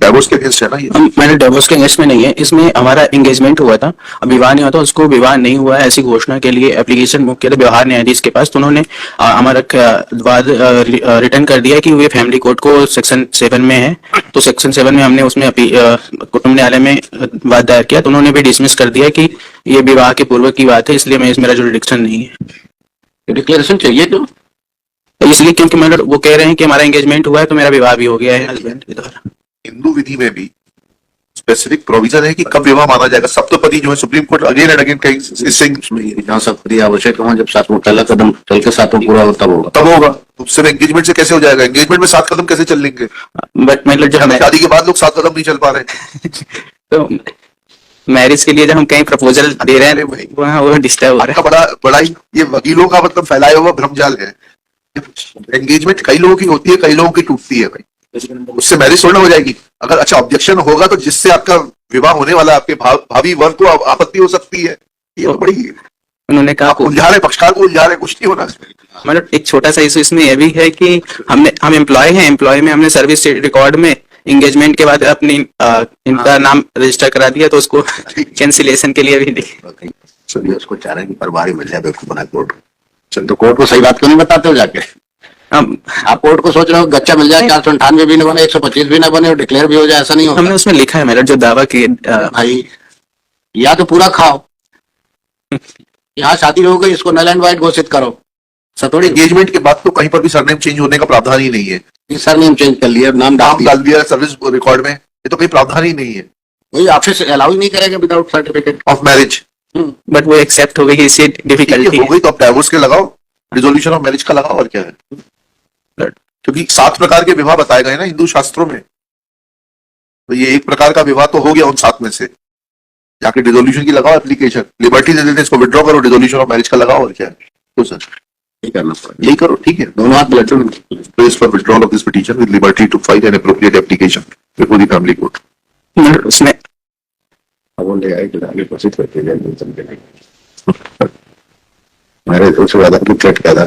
Divorce के against है ना ये? मैंने डिवोर्स के अगेंस्ट में नहीं है, इसमें हमारा एंगेजमेंट हुआ था, अब विवाह नहीं हुआ था, उसको विवाह नहीं हुआ है ऐसी घोषणा के लिए एप्लीकेशन बुक किया था व्यवहार न्यायाधीश के पास, तो उन्होंने हमारा वाद रिटर्न कर दिया कि वे फैमिली कोर्ट को सेक्शन 7 में है, तो सेक्शन 7 में हमने उसमें कुटुंब न्यायालय में वाद दायर किया, तो उन्होंने भी डिसमिस कर दिया कि ये विवाह के पूर्व की बात है, इसलिए मेरा जुरिडिक्शन नहीं है। डिक्लेरेशन चाहिए क्यों? इसलिए क्योंकि मतलब वो कह रहे हैं कि हमारा एंगेजमेंट हुआ है तो मेरा विवाह भी हो गया है हस्बैंड के द्वारा। हिंदू विधि में भी स्पेसिफिक प्रोविजन है कि कब विवाह माना जाएगा। सप्तपदी जो है supreme court again and again कहीं जहाँ सप्तपदी आवश्यक हो, जब सातवां पहला कदम चल के सातवां पूरा हो तब होगा। तो सिर्फ एंगेजमेंट से कैसे हो जाएगा? एंगेजमेंट में 7 कदम कैसे चल लेंगे? बट मतलब जब शादी के बाद लोग 7 कदम नहीं चल पा रहे तो मैरिज के लिए जब हम कहीं प्रपोजल दे रहे हैं वहाँ वो डिस्टर्ब हो रहा है। बड़ा ही ये वकीलों का मतलब फैलाया हुआ भ्रमजाल है। एंगेजमेंट कई लोगों की होती है, कई लोगों की टूटती है भाई, उससे मैरिज थोड़ा हो जाएगी। अगर अच्छा ऑब्जेक्शन होगा तो जिससे आपका विवाह होने वाला आपके भावी वर्ग को आपत्ति हो सकती है। ये तो बड़ी उन्होंने कहा उलझा रहे, पक्षकार को उलझा रहे, कुछ नहीं होना। मतलब एक छोटा सा इशू इसमें यह भी है कि हम एम्प्लॉय हैं, एम्प्लॉय में हमने सर्विस रिकॉर्ड में एंगेजमेंट के बाद अपनी इनका नाम रजिस्टर करा दिया, तो उसको कैंसिलेशन के लिए भी चलिए उसको चाह रहे हैं कि परवारी मिल जाए बेवकूफ बना कोर्ट। तो कोर्ट को सही बात क्यों नहीं बताते हो जाके? आप कोर्ट को सोच रहे हो गच्चा मिल जाए, 498 भी ना बने, 125 भी ना बने और डिक्लेयर भी हो जाए, ऐसा नहीं होगा। हमने उसमें लिखा है मेरा जो दावा की भाई, या तो पूरा खाओ, यहाँ शादी हो गई इसको नल एंड वाइट घोषित करो। सतोड़ी एंगेजमेंट के बाद तो कहीं पर भी सरनेम चेंज होने का प्रावधान ही नहीं है। सरनेम चेंज कर लिया, नाम डाल दिया सर्विस रिकॉर्ड में, ये तो कोई प्रावधान ही नहीं है। वही ऑफिस अलाउ ही नहीं करेगा without certificate of marriage. But वो एक्सेप्ट हो गई, इससे डिफिकल्टी हो गई तो अब डाइवोर्स के लगाओ, रिजोल्यूशन ऑफ मैरिज का लगाओ, और क्या है। क्योंकि 7 प्रकार के विवाह बताए गए ना हिंदू शास्त्रों में, तो ये एक प्रकार का विवाह तो हो गया उन 7 में से। जाके डिसोल्यूशन की लगाओ एप्लीकेशन, लिबर्टी दे देते, इसको विड्रॉ करो, डिसोल्यूशन ऑफ मैरिज का लगाओ, और क्या है। तो सर यही करना पड़ेगा, यही करो, ठीक है। दोनों हाथ letter place for withdrawal of this petition with liberty to file an appropriate application before the family court. उसमें बोले आए कि आगे प्रोसीड करते जाए, मेरे उससे ज्यादा कुछ चट क्या था।